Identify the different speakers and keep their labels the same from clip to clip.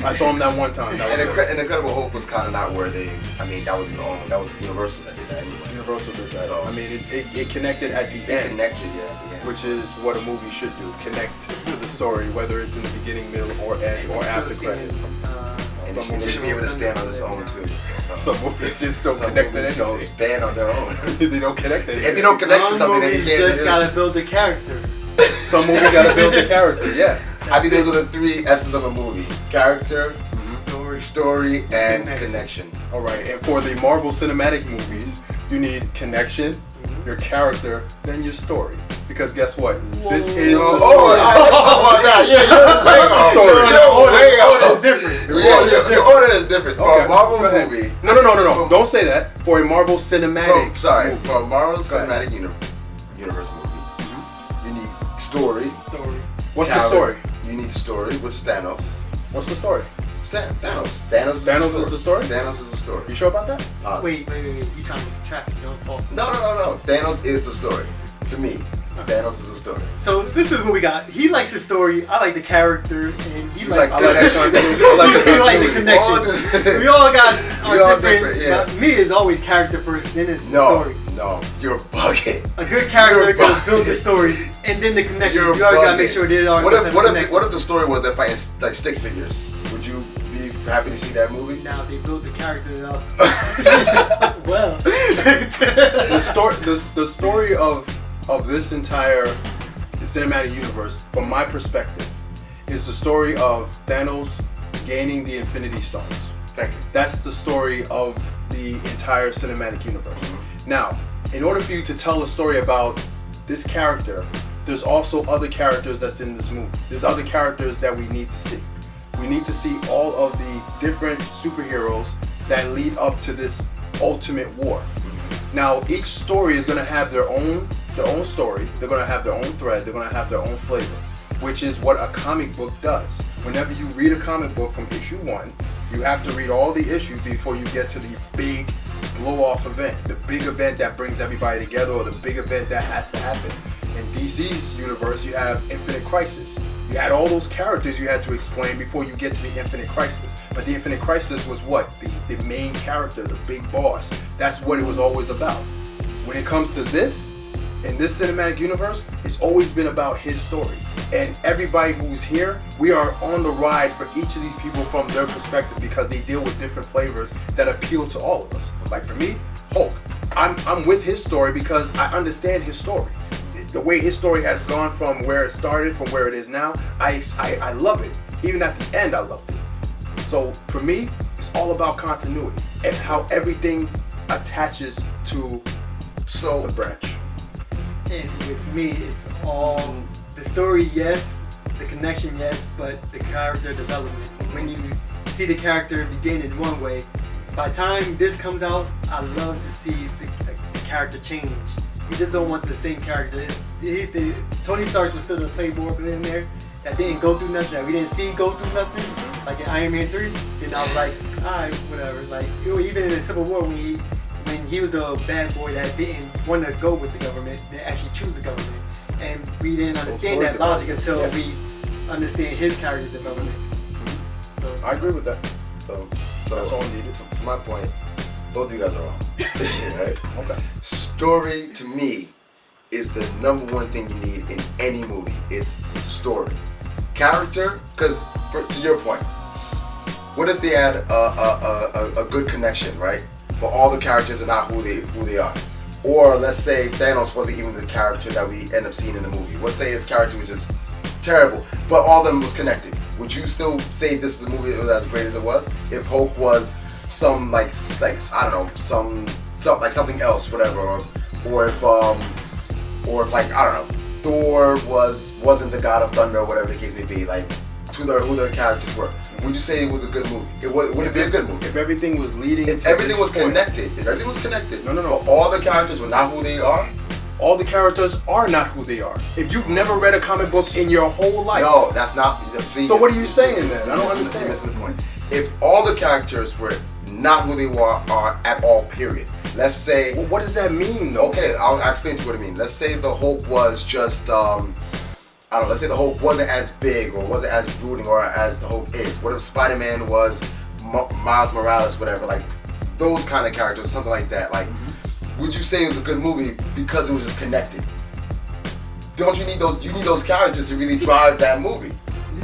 Speaker 1: I saw him that one time.
Speaker 2: And Incredible Hulk was kind of not where they. I mean, that was his own. That was Universal that did that anyway.
Speaker 1: Universal did that.
Speaker 2: So,
Speaker 1: I mean, it connected at the end.
Speaker 2: It connected, yeah.
Speaker 1: Which is what a movie should do: connect to the story, whether it's in the beginning, middle, or end, or after credit.
Speaker 2: And it should be able to stand on its own too.
Speaker 1: Some movies just don't connect to anything.
Speaker 2: Don't stand on their own.
Speaker 1: They don't connect to anything.
Speaker 2: If you don't connect to something, then you can't.
Speaker 3: Just gotta build the character.
Speaker 1: Some movie gotta build the character. Yeah.
Speaker 2: I think those are the three essence of a movie: character, story, and connection.
Speaker 1: All right. And for the Marvel Cinematic movies, you need connection, your character, then your story. Because guess what? This is the story.
Speaker 3: Order is different.
Speaker 2: Your order is different. For a Marvel movie.
Speaker 1: No. Don't say that. For a Marvel Cinematic.
Speaker 2: For a Marvel Cinematic Universe movie, you need story.
Speaker 1: What's the story?
Speaker 2: You need story, which is Thanos.
Speaker 1: What's the story?
Speaker 2: Thanos.
Speaker 1: Thanos is the story?
Speaker 2: Thanos is the story.
Speaker 1: You sure about that?
Speaker 3: Wait. You trying to trap me? Don't fall.
Speaker 2: No. Thanos is the story. To me, Thanos is the story.
Speaker 3: So this is what we got. He likes the story. I like the character, and he likes the connection. We all got different. Yeah. Me is always character first, then it's the story.
Speaker 2: No, you're bugging.
Speaker 3: A good character can build the story, and then the connection. You always gotta make sure there are some connection.
Speaker 2: What if the story was they're fighting like stick figures? Would you be happy to see that movie?
Speaker 3: Now they build the character up. Well,
Speaker 1: the story of this entire cinematic universe, from my perspective, is the story of Thanos gaining the Infinity Stones.
Speaker 2: Thank you.
Speaker 1: That's the story of the entire cinematic universe. Mm-hmm. Now, in order for you to tell a story about this character, there's also other characters that's in this movie. There's other characters that we need to see. We need to see all of the different superheroes that lead up to this ultimate war. Now, each story is going to have their own story. They're going to have their own thread. They're going to have their own flavor, which is what a comic book does. Whenever you read a comic book from issue 1, you have to read all the issues before you get to the big blow-off event, the big event that brings everybody together, or the big event that has to happen. In DC's universe, you have Infinite Crisis. You had all those characters you had to explain before you get to the Infinite Crisis. But the Infinite Crisis was what? The main character, the big boss. That's what it was always about. When it comes to this, in this cinematic universe, it's always been about his story. And everybody who's here, we are on the ride for each of these people from their perspective, because they deal with different flavors that appeal to all of us. Like for me, Hulk, I'm with his story because I understand his story. The way his story has gone from where it started, from where it is now, I love it. Even at the end, I loved it. So for me, it's all about continuity and how everything attaches to the branch.
Speaker 3: And with me, it's all the story, yes, the connection, yes, but the character development. When you see the character begin in one way, by the time this comes out, I love to see the character change. We just don't want the same character. Tony Stark was still the playboy billionaire that didn't go through nothing, that we didn't see go through nothing, like in Iron Man 3. Then I was like, alright, whatever. Like, even in the Civil War, when he was the bad boy that didn't want to go with the government, they actually choose the government. And we didn't understand that logic until we understand his character development.
Speaker 1: Mm-hmm. So I agree with that. So that's all needed.
Speaker 2: To my point, both of you guys are wrong. Right?
Speaker 1: Okay.
Speaker 2: Story, to me, is the number one thing you need in any movie. It's story. Character, because to your point, what if they had a good connection, right? But all the characters are not who they are. Or let's say Thanos wasn't even the character that we end up seeing in the movie. Let's say his character was just terrible, but all of them was connected. Would you still say this is the movie that was as great as it was? If Hulk was some like I don't know, some like something else, whatever, or if like I don't know, Thor wasn't the god of thunder or whatever the case may be, like who their characters were. Would you say it was a good movie? Would it be a good movie?
Speaker 1: If everything was leading,
Speaker 2: if everything was connected, no. But all the characters were not who they are.
Speaker 1: All the characters are not who they are. If you've never read a comic book in your whole life,
Speaker 2: no, that's not. See,
Speaker 1: so what are you saying then? I don't understand.
Speaker 2: That's the point. If all the characters were not who they are at all, period. Let's say.
Speaker 1: Well, what does that mean, though?
Speaker 2: Okay, I'll explain to you what I mean. Let's say the Hulk was just I don't know, let's say the Hulk wasn't as big or wasn't as brooding or as the Hulk is. What if Spider-Man was Miles Morales, whatever, like those kind of characters, something like that. Like, would you say it was a good movie because it was just connected? Don't you need those? You need those characters to really drive that movie,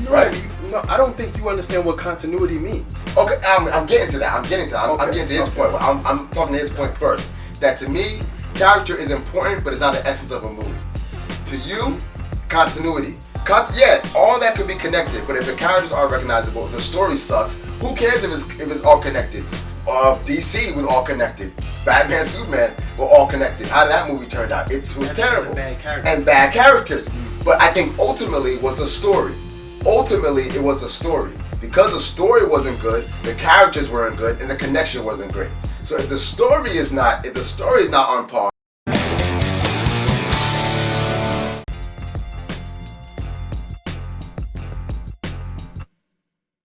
Speaker 1: No,
Speaker 2: right?
Speaker 1: No, I don't think you understand what continuity means.
Speaker 2: Okay, I'm getting to that. I'm getting to his point. But I'm talking to his point first. That to me, character is important, but it's not the essence of a movie. To you, continuity. Yeah, all that could be connected, but if the characters are recognizable, if the story sucks, who cares if it's all connected? DC was all connected. Batman, Superman were all connected. How did that movie turn out? It was terrible. And bad characters. But I think ultimately it was the story. Ultimately it was the story. Because the story wasn't good, the characters weren't good, and the connection wasn't great. So if the story is not on par,